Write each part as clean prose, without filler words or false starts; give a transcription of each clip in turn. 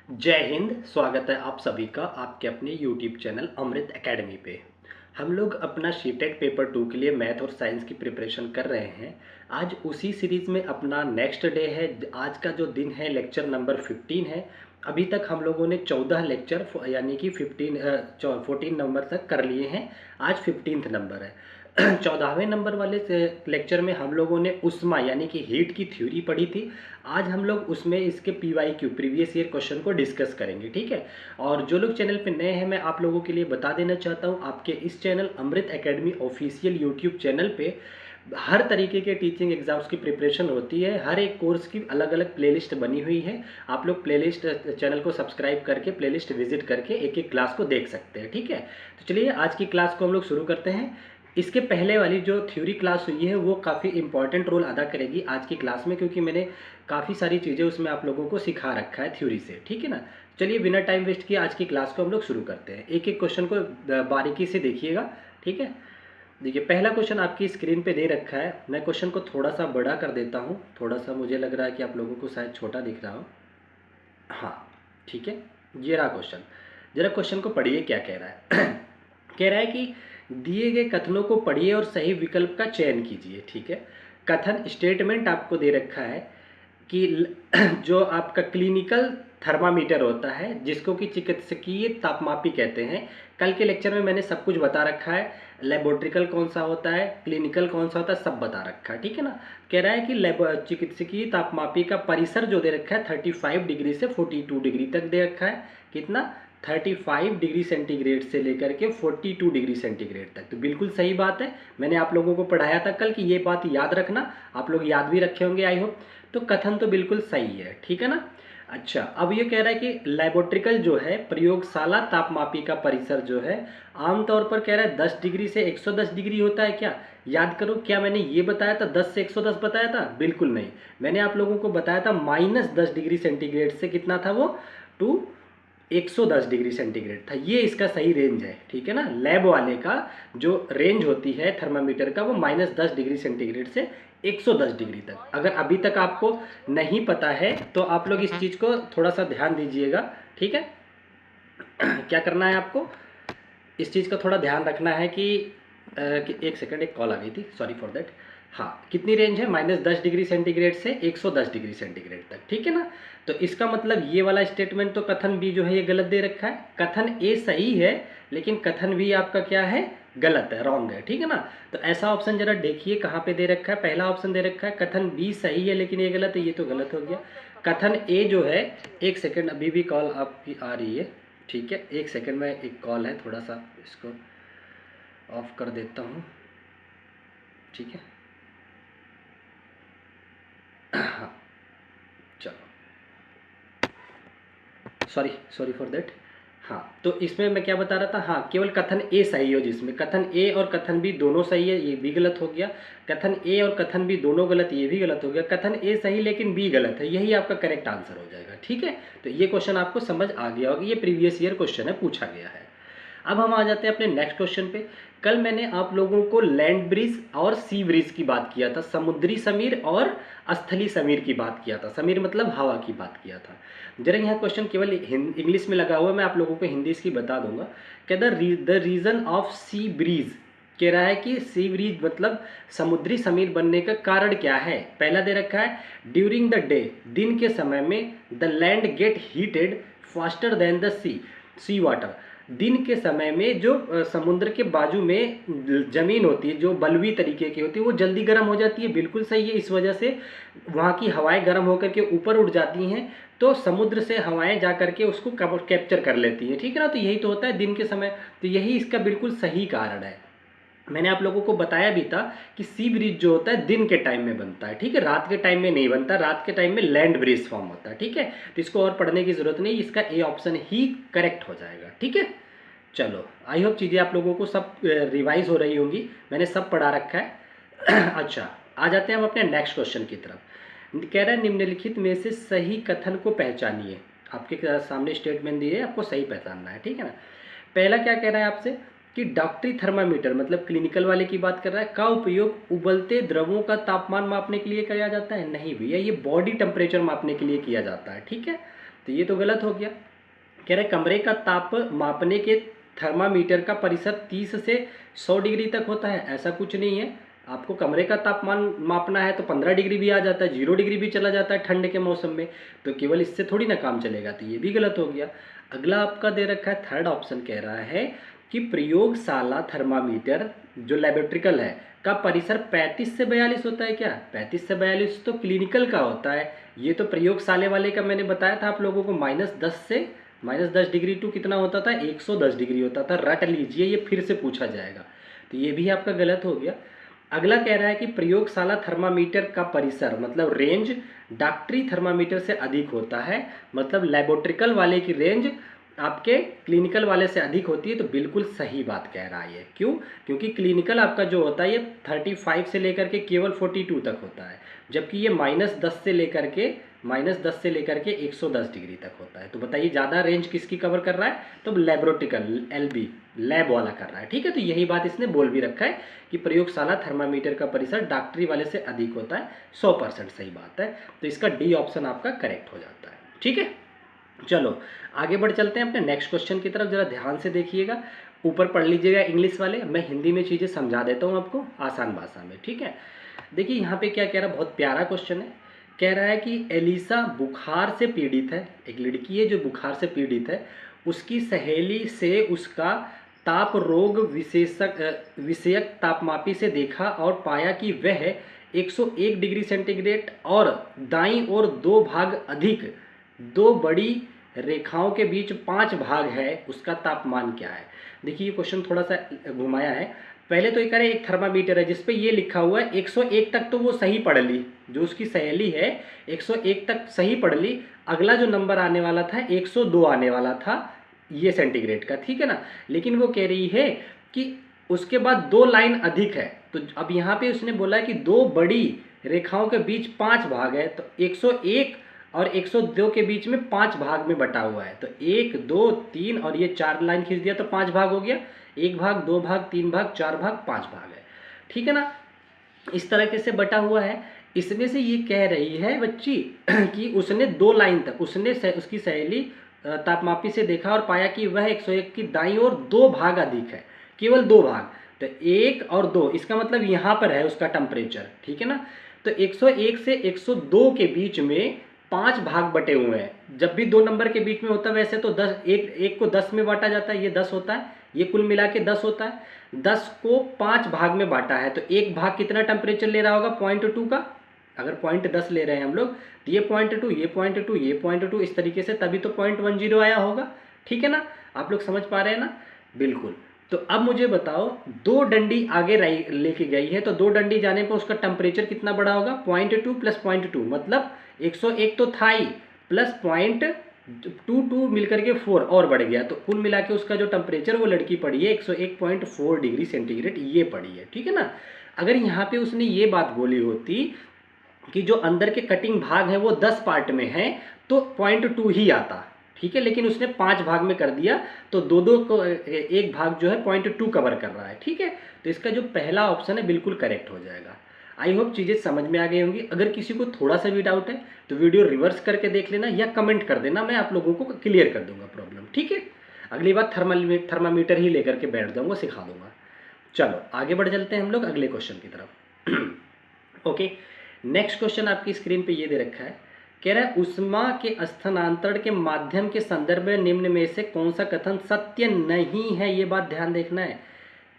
जय हिंद। स्वागत है आप सभी का आपके अपने यूट्यूब चैनल अमृत एकेडमी पे। हम लोग अपना शीटेट पेपर 2 के लिए मैथ और साइंस की प्रिपरेशन कर रहे हैं। आज उसी सीरीज़ में अपना नेक्स्ट डे है। आज का जो दिन है लेक्चर नंबर 15 है। अभी तक हम लोगों ने 14 लेक्चर यानी कि 14 नंबर तक कर लिए हैं। आज 15th नंबर है। 14वें नंबर वाले लेक्चर में हम लोगों ने उष्मा यानी कि हीट की थ्योरी पढ़ी थी। आज हम लोग उसमें इसके PYQ प्रीवियस ईयर क्वेश्चन को डिस्कस करेंगे, ठीक है। और जो लोग चैनल पे नए हैं, मैं आप लोगों के लिए बता देना चाहता हूँ, आपके इस चैनल अमृत एकेडमी ऑफिशियल यूट्यूब चैनल पे हर तरीके के टीचिंग एग्जाम्स की प्रिपरेशन होती है। हर एक कोर्स की अलग अलग प्लेलिस्ट बनी हुई है। आप लोग प्लेलिस्ट चैनल को सब्सक्राइब करके प्लेलिस्ट विजिट करके एक एक क्लास को देख सकते हैं, ठीक है। तो चलिए आज की क्लास को हम लोग शुरू करते हैं। इसके पहले वाली जो थ्योरी क्लास हुई है वो काफ़ी इंपॉर्टेंट रोल अदा करेगी आज की क्लास में, क्योंकि मैंने काफ़ी सारी चीज़ें उसमें आप लोगों को सिखा रखा है थ्योरी से, ठीक है ना। चलिए बिना टाइम वेस्ट किए आज की क्लास को हम लोग शुरू करते हैं। एक एक क्वेश्चन को बारीकी से देखिएगा, ठीक है। देखिए पहला क्वेश्चन आपकी स्क्रीन पे दे रखा है। मैं क्वेश्चन को थोड़ा सा बड़ा कर देता हूँ, थोड़ा सा मुझे लग रहा है कि आप लोगों को शायद छोटा दिख रहा हो। हाँ ठीक है, ये रहा क्वेश्चन। जरा क्वेश्चन को पढ़िए क्या कह रहा है। कह रहा है कि दिए गए कथनों को पढ़िए और सही विकल्प का चयन कीजिए, ठीक है। कथन स्टेटमेंट आपको दे रखा है कि जो आपका क्लिनिकल थर्मामीटर होता है जिसको कि चिकित्सकीय तापमापी कहते हैं। कल के लेक्चर में मैंने सब कुछ बता रखा है। लेबोरेट्रिकल कौन सा होता है, क्लिनिकल कौन सा होता है, सब बता रखा है, ठीक है ना। कह रहा है कि चिकित्सकीय तापमापी का परिसर जो दे रखा है 35 डिग्री से 42 डिग्री तक दे रखा है। कितना? 35 डिग्री सेंटीग्रेड से लेकर के 42 डिग्री सेंटीग्रेड तक। तो बिल्कुल सही बात है। मैंने आप लोगों को पढ़ाया था कल कि ये बात याद रखना। आप लोग याद भी रखे होंगे आई होप। तो कथन तो बिल्कुल सही है, ठीक है ना। अच्छा, अब ये कह रहा है कि लैबोरेट्रिकल जो है प्रयोगशाला तापमापी का परिसर जो है आमतौर पर कह रहा है 10 डिग्री से 110 डिग्री होता है। क्या याद करो, क्या मैंने ये बताया था 10 से 110 बताया था? बिल्कुल नहीं। मैंने आप लोगों को बताया था -10 डिग्री सेंटीग्रेड से कितना था वो, टू 110 डिग्री सेंटीग्रेड था। ये इसका सही रेंज है, ठीक है ना। लैब वाले का जो रेंज होती है थर्मामीटर का वो -10 डिग्री सेंटीग्रेड से 110 डिग्री तक। अगर अभी तक आपको नहीं पता है तो आप लोग इस चीज़ को थोड़ा सा ध्यान दीजिएगा, ठीक है। क्या करना है आपको, इस चीज़ का थोड़ा ध्यान रखना है कि एक सेकंड, एक कॉल आ गई थी, सॉरी फॉर दैट। हाँ, कितनी रेंज है? -10 डिग्री सेंटीग्रेड से 110 डिग्री सेंटीग्रेड तक, ठीक है ना। तो इसका मतलब ये वाला स्टेटमेंट तो कथन बी जो है ये गलत दे रखा है। कथन ए सही है लेकिन कथन बी आपका क्या है? गलत है, रॉन्ग है, ठीक है ना। तो ऐसा ऑप्शन जरा देखिए कहाँ पे दे रखा है। पहला ऑप्शन दे रखा है कथन बी सही है लेकिन ये गलत है, ये तो गलत हो गया। कथन ए जो है, एक सेकंड, अभी भी कॉल आपकी आ रही है, ठीक है। एक सेकंड में, एक कॉल है, थोड़ा सा इसको ऑफ कर देता हूँ, ठीक है। हाँ चलो, सॉरी सॉरी फॉर देट। हाँ, तो इसमें मैं क्या बता रहा था, हाँ केवल कथन ए सही हो, जिसमें कथन ए और कथन बी दोनों सही है, ये भी गलत हो गया। कथन ए और कथन बी दोनों गलत, ये भी गलत हो गया। कथन ए सही लेकिन बी गलत है, यही आपका करेक्ट आंसर हो जाएगा, ठीक है। तो ये क्वेश्चन आपको समझ आ गया होगा, ये प्रीवियस ईयर क्वेश्चन है, पूछा गया है। अब हम आ जाते हैं अपने नेक्स्ट क्वेश्चन पे। कल मैंने आप लोगों को लैंड ब्रिज और सी ब्रिज की बात किया था, समुद्री समीर और स्थलीय समीर की बात किया था। समीर मतलब हवा की बात किया था। जरा यहाँ क्वेश्चन केवल इंग्लिश में लगा हुआ है, मैं आप लोगों को हिंदी इसकी बता दूंगा। क्या the reason of sea breeze, कह रहा है कि सी ब्रीज मतलब समुद्री समीर बनने का कारण क्या है। पहला दे रखा है ड्यूरिंग द डे, दिन के समय में the land get heated faster than the sea water. दिन के समय में जो समुद्र के बाजू में ज़मीन होती है जो बलुई तरीके की होती है वो जल्दी गर्म हो जाती है, बिल्कुल सही है। इस वजह से वहाँ की हवाएं गर्म होकर के ऊपर उठ जाती हैं, तो समुद्र से हवाएं जा करके उसको कैप्चर कर लेती हैं, ठीक है ना। तो यही तो होता है दिन के समय, तो यही इसका बिल्कुल सही कारण है। मैंने आप लोगों को बताया भी था कि सी ब्रिज जो होता है दिन के टाइम में बनता है, ठीक है, रात के टाइम में नहीं बनता। रात के टाइम में लैंड ब्रिज फॉर्म होता है, ठीक है। तो इसको और पढ़ने की जरूरत नहीं, इसका ए ऑप्शन ही करेक्ट हो जाएगा, ठीक है। चलो, आई होप चीज़ें आप लोगों को सब रिवाइज हो रही होंगी, मैंने सब पढ़ा रखा है। अच्छा, आ जाते हैं हम अपने नेक्स्ट क्वेश्चन की तरफ। कह रहा है निम्नलिखित में से सही कथन को पहचानिए। आपके सामने स्टेटमेंट दिए, आपको सही पहचानना है, ठीक है ना। पहला क्या कह रहा है आपसे कि डॉक्टरी थर्मामीटर मतलब क्लिनिकल वाले की बात कर रहा है, का उपयोग उबलते द्रवों का तापमान मापने के लिए किया जाता है? नहीं भैया, ये बॉडी टेम्परेचर मापने के लिए किया जाता है, ठीक है। तो ये तो गलत हो गया। कह रहे कमरे का ताप मापने के थर्मामीटर का परिसर 30 से 100 डिग्री तक होता है। ऐसा कुछ नहीं है। आपको कमरे का तापमान मापना है तो 15 डिग्री भी आ जाता है, 0 डिग्री भी चला जाता है ठंड के मौसम में। तो केवल इससे थोड़ी ना काम चलेगा, तो ये भी गलत हो गया। अगला आपका दे रखा है थर्ड ऑप्शन, कह रहा है कि प्रयोगशाला थर्मामीटर जो लेबोरेट्रिकल है का परिसर 35 से 42 होता है। क्या 35 से 42 तो क्लिनिकल का होता है। ये तो प्रयोगशाला वाले का मैंने बताया था आप लोगों को, -10 डिग्री टू कितना होता था, 110 डिग्री होता था। रट लीजिए, ये फिर से पूछा जाएगा। तो ये भी आपका गलत हो गया। अगला कह रहा है कि प्रयोगशाला थर्मामीटर का परिसर मतलब रेंज डॉक्टरी थर्मामीटर से अधिक होता है। मतलब लेबोरेट्रिकल वाले की रेंज आपके क्लिनिकल वाले से अधिक होती है। तो बिल्कुल सही बात कह रहा है ये। क्यों? क्योंकि क्लिनिकल आपका जो होता है ये 35 से लेकर के केवल 42 तक होता है, जबकि ये -10 से लेकर के 110 डिग्री तक होता है। तो बताइए ज़्यादा रेंज किसकी कवर कर रहा है? तो लेबोरेट्रिकल LB लैब वाला कर रहा है। ठीक है, तो यही बात इसने बोल भी रखा है कि प्रयोगशाला थर्मामीटर का परिसर डॉक्टरी वाले से अधिक होता है। 100% सही बात है। तो इसका डी ऑप्शन आपका करेक्ट हो जाता है। ठीक है, चलो आगे बढ़ चलते हैं अपने नेक्स्ट क्वेश्चन की तरफ। जरा ध्यान से देखिएगा, ऊपर पढ़ लीजिएगा इंग्लिश वाले, मैं हिंदी में चीज़ें समझा देता हूँ आपको आसान भाषा में। ठीक है, देखिए यहाँ पे क्या कह रहा है, बहुत प्यारा क्वेश्चन है। कह रहा है कि एलिसा बुखार से पीड़ित है, एक लड़की है जो बुखार से पीड़ित है। उसकी सहेली से उसका ताप रोग विषयक तापमापी से देखा और पाया कि वह 101 डिग्री सेंटीग्रेड और दाईं ओर 2 भाग अधिक 2 बड़ी रेखाओं के बीच 5 भाग है, उसका तापमान क्या है। देखिए ये क्वेश्चन थोड़ा सा घुमाया है। पहले तो ये कह रहे एक थर्मामीटर है जिसपे ये लिखा हुआ है 101 तक, तो वो सही पढ़ ली, जो उसकी सहेली है 101 तक सही पढ़ ली। अगला जो नंबर आने वाला था 102 आने वाला था ये सेंटीग्रेड का, ठीक है ना। लेकिन वो कह रही है कि उसके बाद 2 लाइन अधिक है। तो अब यहाँ पे उसने बोला कि 2 बड़ी रेखाओं के बीच 5 भाग है, तो 101 और 102 के बीच में 5 भाग में बटा हुआ है। तो 1 2 3 और ये 4 लाइन खींच दिया तो 5 भाग हो गया। 1 भाग 2 भाग 3 भाग 4 भाग 5 भाग है, ठीक है ना। इस तरीके से बटा हुआ है। इसमें से ये कह रही है बच्ची कि उसने 2 लाइन तक उसकी सहेली तापमापी से देखा और पाया कि वह 101 की दाईं ओर 2 भाग अधिक है, केवल 2 भाग। तो 1 और 2 इसका मतलब यहाँ पर है उसका टेम्परेचर, ठीक है ना। तो 101 से 102 के बीच में 5 भाग बटे हुए हैं। जब भी 2 नंबर के बीच में होता है वैसे तो 10 एक को 10 में बांटा जाता है, ये 10 होता है, ये कुल मिला के 10 होता है। 10 को 5 भाग में बांटा है तो एक भाग कितना टेम्परेचर ले रहा होगा 0.2 का। अगर 0.10 ले रहे हैं हम लोग तो ये 0.2 ये 0.2 ये 0.2 इस तरीके से, तभी तो 0.10 आया होगा, ठीक है ना। आप लोग समझ पा रहे हैं ना, बिल्कुल। तो अब मुझे बताओ 2 डंडी आगे लेके गई है तो 2 डंडी जाने पर उसका टेम्परेचर कितना बढ़ा होगा 0.2 प्लस 0.2 मतलब 101 तो था ही, प्लस 0.22 मिलकर के 4 और बढ़ गया। तो कुल मिला के उसका जो टेम्परेचर वो लड़की पड़ी है 101.4 डिग्री सेंटीग्रेड ये पड़ी है, ठीक है ना। अगर यहाँ पे उसने ये बात बोली होती कि जो अंदर के कटिंग भाग है वो 10 पार्ट में है तो 0.2 ही आता, ठीक है। लेकिन उसने 5 भाग में कर दिया तो दो को एक भाग जो है 0.2 कवर कर रहा है, ठीक है। तो इसका जो पहला ऑप्शन है बिल्कुल करेक्ट हो जाएगा। आई होप चीज़ें समझ में आ गई होंगी। अगर किसी को थोड़ा सा भी डाउट है तो वीडियो रिवर्स करके देख लेना या कमेंट कर देना, मैं आप लोगों को क्लियर कर दूंगा प्रॉब्लम, ठीक है। अगली बार थर्मामीटर ही लेकर के बैठ जाऊंगा, सिखा दूंगा। चलो आगे बढ़ चलते हैं हम लोग अगले क्वेश्चन की तरफ। ओके, नेक्स्ट क्वेश्चन आपकी स्क्रीन पे ये दे रखा है। कह रहा है ऊष्मा के स्थानांतरण के माध्यम के संदर्भ में निम्न में से कौन सा कथन सत्य नहीं है। ये बात ध्यान देखना है।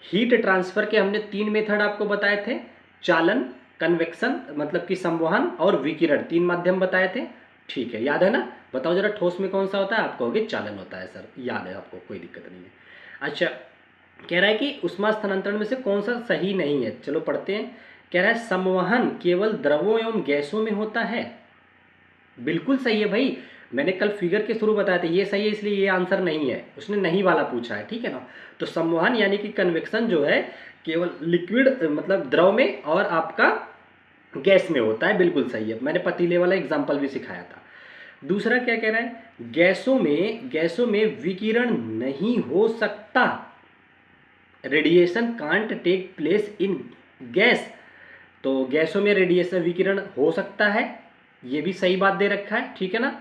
हीट ट्रांसफर के हमने 3 मेथड आपको बताए थे, चालन, कन्वेक्शन मतलब कि संवहन और विकिरण, 3 माध्यम बताए थे, ठीक है, याद है ना। बताओ जरा ठोस में कौन सा होता है, आप कहोगे चालन होता है सर, याद है आपको, कोई दिक्कत नहीं है। अच्छा, कह रहा है कि ऊष्मा स्थानांतरण में से कौन सा सही नहीं है, चलो पढ़ते हैं। कह रहा है संवहन केवल द्रवों एवं गैसों में होता है। बिल्कुल सही है भाई, मैंने कल फिगर के थ्रू बताया था ये सही है, इसलिए ये आंसर नहीं है, उसने नहीं वाला पूछा है, ठीक है ना। तो संवहन यानी कि कन्वेक्शन जो है केवल लिक्विड मतलब द्रव में और आपका गैस में होता है, बिल्कुल सही है। मैंने पतीले वाला एग्जाम्पल भी सिखाया था। दूसरा क्या कह रहा है, गैसों में विकिरण नहीं हो सकता, radiation can't take place in gas. तो गैसों में रेडिएशन विकिरण हो सकता है, ये भी सही बात दे रखा है, ठीक है ना।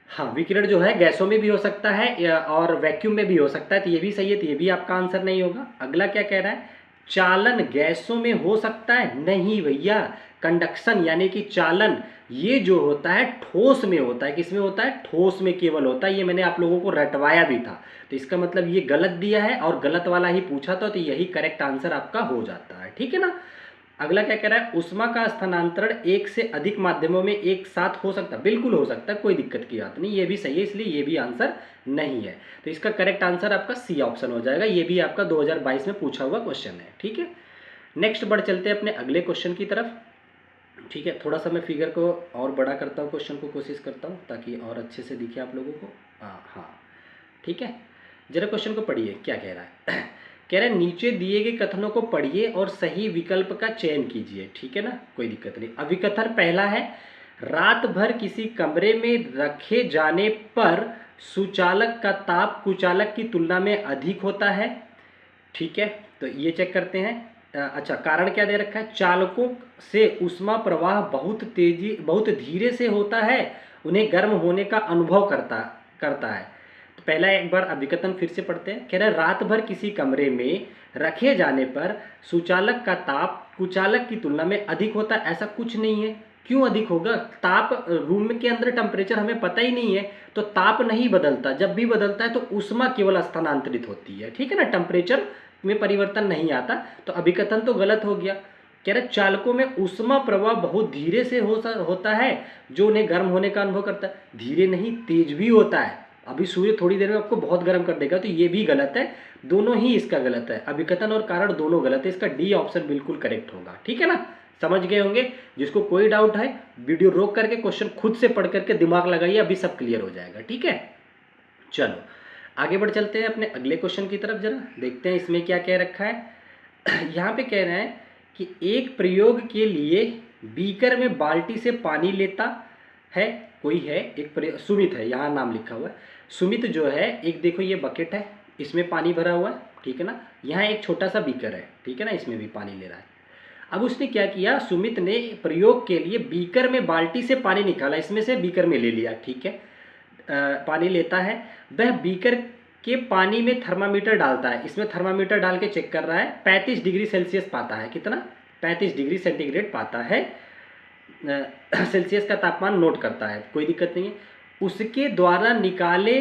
हाँ, विकिरण जो है गैसों में भी हो सकता है और वैक्यूम में भी हो सकता है, तो ये भी सही है, तो ये भी आपका आंसर नहीं होगा। अगला क्या कह रहा है, चालन गैसों में हो सकता है? नहीं भैया, कंडक्शन यानी कि चालन ये जो होता है ठोस में होता है। किसमें होता है? ठोस में केवल होता है। ये मैंने आप लोगों को रटवाया भी था, तो इसका मतलब ये गलत दिया है और गलत वाला ही पूछा था, तो यही करेक्ट आंसर आपका हो जाता है, ठीक है ना। अगला क्या कह रहा है, उष्मा का स्थानांतरण एक से अधिक माध्यमों में एक साथ हो सकता है? बिल्कुल हो सकता है, कोई दिक्कत की बात नहीं, ये भी सही है, इसलिए ये भी आंसर नहीं है। तो इसका करेक्ट आंसर आपका सी ऑप्शन हो जाएगा। ये भी आपका 2022 में पूछा हुआ क्वेश्चन है, ठीक है। नेक्स्ट बढ़ चलते हैं अपने अगले क्वेश्चन की तरफ, ठीक है। थोड़ा सा मैं फिगर को और बड़ा करता हूँ, क्वेश्चन को कोशिश करता हूँ ताकि और अच्छे से दिखे आप लोगों को। हाँ, ठीक है। जरा क्वेश्चन को पढ़िए, क्या कह रहा है। कह रहा है नीचे दिए गए कथनों को पढ़िए और सही विकल्प का चयन कीजिए, ठीक है ना, कोई दिक्कत नहीं। अभिकथन पहला है, रात भर किसी कमरे में रखे जाने पर सुचालक का ताप कुचालक की तुलना में अधिक होता है, ठीक है। तो ये चेक करते हैं। अच्छा, कारण क्या दे रखा है, चालकों से ऊष्मा प्रवाह बहुत धीरे से होता है, उन्हें गर्म होने का अनुभव करता करता है। तो पहला एक बार अभिकथन फिर से पढ़ते हैं। कह रहे हैं रात भर किसी कमरे में रखे जाने पर सुचालक का ताप कुचालक की तुलना में अधिक होता है। ऐसा कुछ नहीं है। क्यों अधिक होगा? ताप, रूम के अंदर टेम्परेचर हमें पता ही नहीं है, तो ताप नहीं बदलता। जब भी बदलता है तो ऊष्मा केवल स्थानांतरित होती है, ठीक है ना, टेम्परेचर में परिवर्तन नहीं आता। तो अभिकथन तो गलत हो गया। कह रहे चालकों में ऊष्मा प्रवाह बहुत धीरे से होता है, जो उन्हें गर्म होने का अनुभव करता है। धीरे नहीं, तेज भी होता है। अभी सूर्य थोड़ी देर में आपको बहुत गर्म कर देगा, तो ये भी गलत है। दोनों ही इसका गलत है, अभिकथन और कारण दोनों गलत है। इसका डी ऑप्शन बिल्कुल करेक्ट होगा, ठीक है ना। समझ गए होंगे। जिसको कोई डाउट है वीडियो रोक करके क्वेश्चन खुद से पढ़ करके दिमाग लगाइए, अभी सब क्लियर हो जाएगा, ठीक है। चलो आगे बढ़ चलते हैं अपने अगले क्वेश्चन की तरफ, जरा देखते हैं इसमें क्या कह रखा है। यहाँ पे कह रहे हैं कि एक प्रयोग के लिए बीकर में बाल्टी से पानी लेता है, कोई है एक सुमित है, यहाँ नाम लिखा हुआ है। सुमित जो है, एक देखो ये बकेट है, इसमें पानी भरा हुआ है, ठीक है ना। यहाँ एक छोटा सा बीकर है, ठीक है ना, इसमें भी पानी ले रहा है। अब उसने क्या किया, सुमित ने प्रयोग के लिए बीकर में बाल्टी से पानी निकाला, इसमें से बीकर में ले लिया, ठीक है। पानी लेता है, वह बीकर के पानी में थर्मामीटर डालता है, इसमें थर्मामीटर डाल के चेक कर रहा है, 35 डिग्री सेल्सियस पाता है। कितना? 35 डिग्री सेंटीग्रेड पाता है, सेल्सियस का तापमान नोट करता है, कोई दिक्कत नहीं है। उसके द्वारा निकाले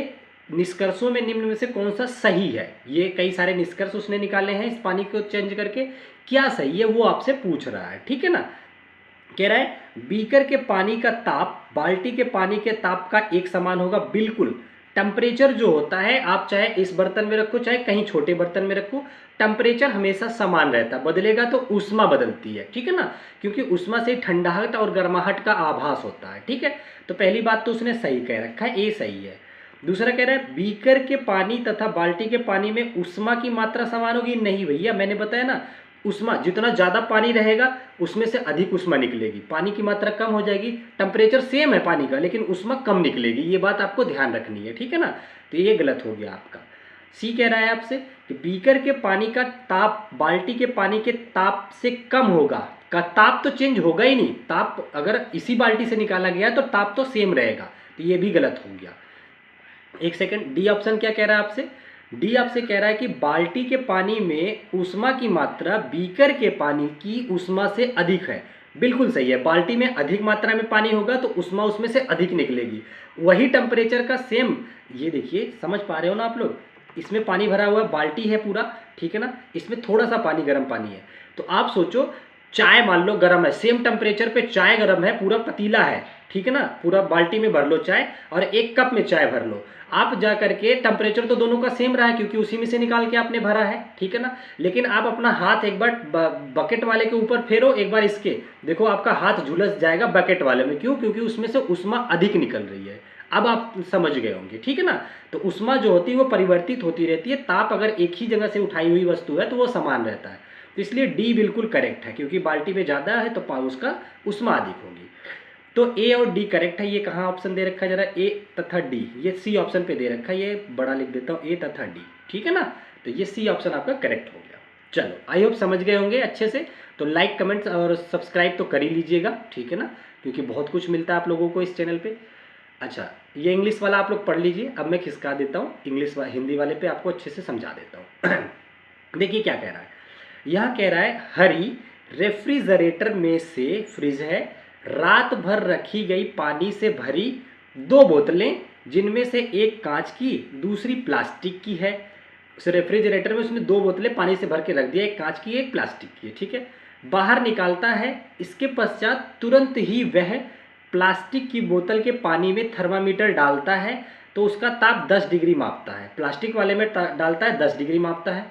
निष्कर्षों में निम्न में से कौन सा सही है? ये कई सारे निष्कर्ष उसने निकाले हैं इस पानी को चेंज करके, क्या सही है वो आपसे पूछ रहा है, ठीक है ना। कह रहा है बीकर के पानी का ताप बाल्टी के पानी के ताप का एक समान होगा। बिल्कुल, टेम्परेचर जो होता है, आप चाहे इस बर्तन में रखो चाहे कहीं छोटे बर्तन में रखो, टेम्परेचर हमेशा समान रहता है। बदलेगा तो ऊष्मा बदलती है, ठीक है ना, क्योंकि ऊष्मा से ठंडाहट और गर्माहट का आभास होता है, ठीक है। तो पहली बात तो उसने सही कह रखा है, ए सही है। दूसरा कह रहा है बीकर के पानी तथा बाल्टी के पानी में ऊष्मा की मात्रा समान होगी। नहीं भैया, मैंने बताया ना, ऊष्मा जितना ज़्यादा पानी रहेगा उसमें से अधिक ऊष्मा निकलेगी, पानी की मात्रा कम हो जाएगी। टेम्परेचर सेम है पानी का, लेकिन ऊष्मा कम निकलेगी, ये बात आपको ध्यान रखनी है, ठीक है ना। तो ये गलत हो गया आपका। सी कह रहा है आपसे कि बीकर के पानी का ताप बाल्टी के पानी के ताप से कम होगा। का ताप तो चेंज होगा ही नहीं, ताप अगर इसी बाल्टी से निकाला गया तो ताप तो सेम रहेगा, तो ये भी गलत हो गया। एक सेकंड, डी ऑप्शन क्या कह रहा है आपसे? डी आपसे कह रहा है कि बाल्टी के पानी में ऊष्मा की मात्रा बीकर के पानी की ऊष्मा से अधिक है। बिल्कुल सही है, बाल्टी में अधिक मात्रा में पानी होगा तो ऊष्मा उसमें से अधिक निकलेगी। वही टेम्परेचर का सेम, ये देखिए, समझ पा रहे हो ना आप लोग, इसमें पानी भरा हुआ है, बाल्टी है पूरा, ठीक है ना, इसमें थोड़ा सा पानी, गर्म पानी है। तो आप सोचो, चाय मान लो गर्म है, सेम टेम्परेचर पे चाय गर्म है, पूरा पतीला है, ठीक है ना, पूरा बाल्टी में भर लो चाय और एक कप में चाय भर लो। आप जा करके टेम्परेचर तो दोनों का सेम रहा है क्योंकि उसी में से निकाल के आपने भरा है, ठीक है ना। लेकिन आप अपना हाथ एक बार बकेट वाले के ऊपर फेरो, एक बार इसके देखो, आपका हाथ झुलस जाएगा बकेट वाले में। क्यों? क्योंकि उसमें से ऊष्मा अधिक निकल रही है। अब आप समझ गए होंगे, ठीक है ना। तो ऊष्मा जो होती है वो परिवर्तित होती रहती है, ताप अगर एक ही जगह से उठाई हुई वस्तु है तो वो समान रहता है। तो इसलिए डी बिल्कुल करेक्ट है, क्योंकि बाल्टी में ज़्यादा है तो उसका ऊष्मा अधिक होगी। तो ए और डी करेक्ट है। ये कहाँ ऑप्शन दे रखा है जरा, ए तथा डी, ये सी ऑप्शन पे दे रखा है, ये बड़ा लिख देता हूँ, ए तथा डी, ठीक है ना। तो ये सी ऑप्शन आपका करेक्ट हो गया। चलो, आई होप समझ गए होंगे अच्छे से। तो लाइक, कमेंट्स और सब्सक्राइब तो कर ही लीजिएगा, ठीक है ना, क्योंकि बहुत कुछ मिलता है आप लोगों को इस चैनल पे। अच्छा, ये इंग्लिश वाला आप लोग पढ़ लीजिए, अब मैं खिसका देता हूँ हिंदी वाले पे आपको अच्छे से समझा देता हूँ। देखिए क्या कह रहा है, यह कह रहा है हरी रेफ्रिजरेटर में से फ्रिज है, रात भर रखी गई पानी से भरी दो बोतलें, जिनमें से एक कांच की दूसरी प्लास्टिक की है। उस रेफ्रिजरेटर में उसने दो बोतलें पानी से भर के रख दिया, एक कांच की एक प्लास्टिक की है, ठीक है। बाहर निकालता है, इसके पश्चात तुरंत ही वह प्लास्टिक की बोतल के पानी में थर्मामीटर डालता है, तो उसका ताप 10 डिग्री मापता है। प्लास्टिक वाले में डालता है 10 डिग्री मापता है।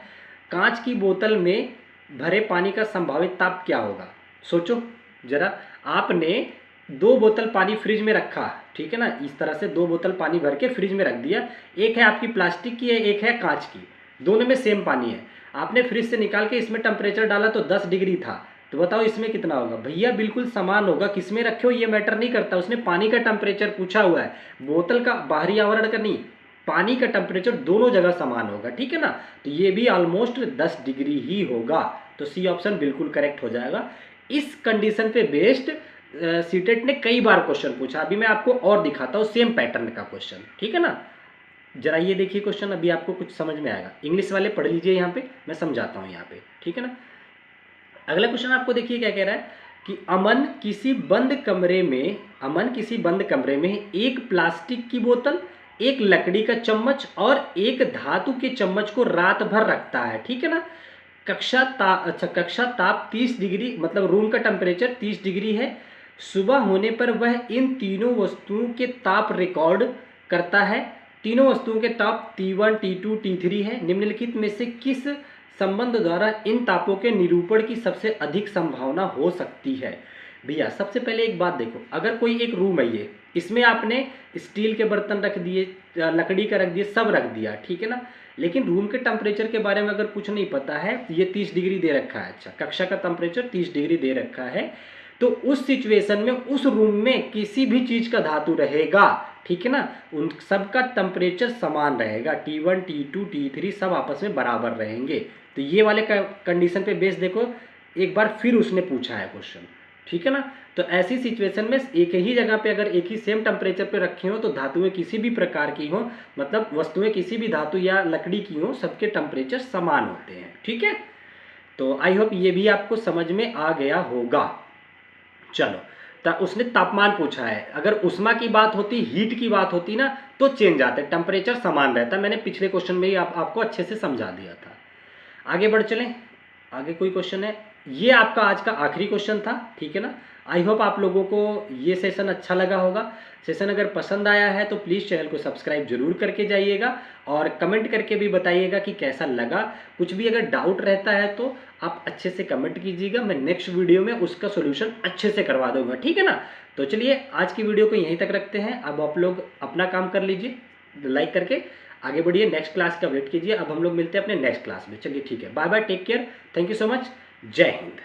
कांच की बोतल में भरे पानी का संभावित ताप क्या होगा, सोचो जरा। आपने दो बोतल पानी फ्रिज में रखा, ठीक है ना, इस तरह से दो बोतल पानी भर के फ्रिज में रख दिया, एक है आपकी प्लास्टिक की है, एक है कांच की, दोनों में सेम पानी है। आपने फ्रिज से निकाल के इसमें टेम्परेचर डाला तो 10 डिग्री था, तो बताओ इसमें कितना होगा। भैया बिल्कुल समान होगा, किसमें रखे हो ये मैटर नहीं करता, उसने पानी का टेम्परेचर पूछा हुआ है, बोतल का बाहरी आवरण का नहीं। पानी का टेम्परेचर दोनों जगह समान होगा, ठीक है ना। तो ये भी ऑलमोस्ट 10 डिग्री ही होगा, तो सी ऑप्शन बिल्कुल करेक्ट हो जाएगा। इस कंडीशन पे बेस्ड सीटेट ने कई बार क्वेश्चन पूछा। अभी मैं आपको और दिखाता हूँ सेम पैटर्न का क्वेश्चन, ठीक है ना। जरा ये देखिए क्वेश्चन, अभी आपको कुछ समझ में आएगा। इंग्लिश वाले पढ़ लीजिए, यहाँ पे मैं समझाता हूँ यहाँ पे, ठीक है ना। अगला क्वेश्चन आपको देखिए क्या कह रहा है कि अमन किसी बंद कमरे में एक प्लास्टिक की बोतल, एक लकड़ी का चम्मच और एक धातु के चम्मच को रात भर रखता है, ठीक है ना। कक्षा ताप 30 डिग्री, मतलब रूम का टेम्परेचर 30 डिग्री है। सुबह होने पर वह इन तीनों वस्तुओं के ताप रिकॉर्ड करता है। तीनों वस्तुओं के ताप T1, T2, T3 है। निम्नलिखित में से किस संबंध द्वारा इन तापों के निरूपण की सबसे अधिक संभावना हो सकती है। भैया सबसे पहले एक बात देखो, अगर कोई एक रूम है ये, इसमें आपने स्टील के बर्तन रख दिए, लकड़ी का रख दिए, सब रख दिया, ठीक है ना। लेकिन रूम के टेम्परेचर के बारे में अगर कुछ नहीं पता है, ये 30 डिग्री दे रखा है, अच्छा कक्षा का टेम्परेचर 30 डिग्री दे रखा है, तो उस सिचुएशन में उस रूम में किसी भी चीज का धातु रहेगा, ठीक है ना, उन सब का टेम्परेचर समान रहेगा, T1, T2, T3 सब आपस में बराबर रहेंगे। तो ये वाले कंडीशन पे बेस देखो, एक बार फिर उसने पूछा है क्वेश्चन, ठीक है ना। तो ऐसी सिचुएशन में एक ही जगह पे अगर एक ही सेम टेम्परेचर पे रखे हो, तो धातुएं किसी भी प्रकार की हो, मतलब वस्तुएं किसी भी धातु या लकड़ी की हो, सबके टेम्परेचर समान होते हैं, ठीक है। तो आई होप ये भी आपको समझ में आ गया होगा। चलो, उसने तापमान पूछा है, अगर उष्मा की बात होती, हीट की बात होती ना, तो चेंज आते, टेम्परेचर समान रहता। मैंने पिछले क्वेश्चन में ही आपको अच्छे से समझा दिया था। आगे बढ़ चलें, आगे कोई क्वेश्चन है। ये आपका आज का आखिरी क्वेश्चन था, ठीक है ना। आई होप आप लोगों को ये सेशन अच्छा लगा होगा। सेशन अगर पसंद आया है तो प्लीज़ चैनल को सब्सक्राइब जरूर करके जाइएगा, और कमेंट करके भी बताइएगा कि कैसा लगा। कुछ भी अगर डाउट रहता है तो आप अच्छे से कमेंट कीजिएगा, मैं नेक्स्ट वीडियो में उसका सोल्यूशन अच्छे से करवा दूंगा, ठीक है ना। तो चलिए आज की वीडियो को यहीं तक रखते हैं। अब आप लोग अपना काम कर लीजिए, लाइक करके आगे बढ़िए, नेक्स्ट क्लास का वेट कीजिए। अब हम लोग मिलते हैं अपने नेक्स्ट क्लास में। चलिए ठीक है, bye bye, take care, thank you so much, जय हिंद।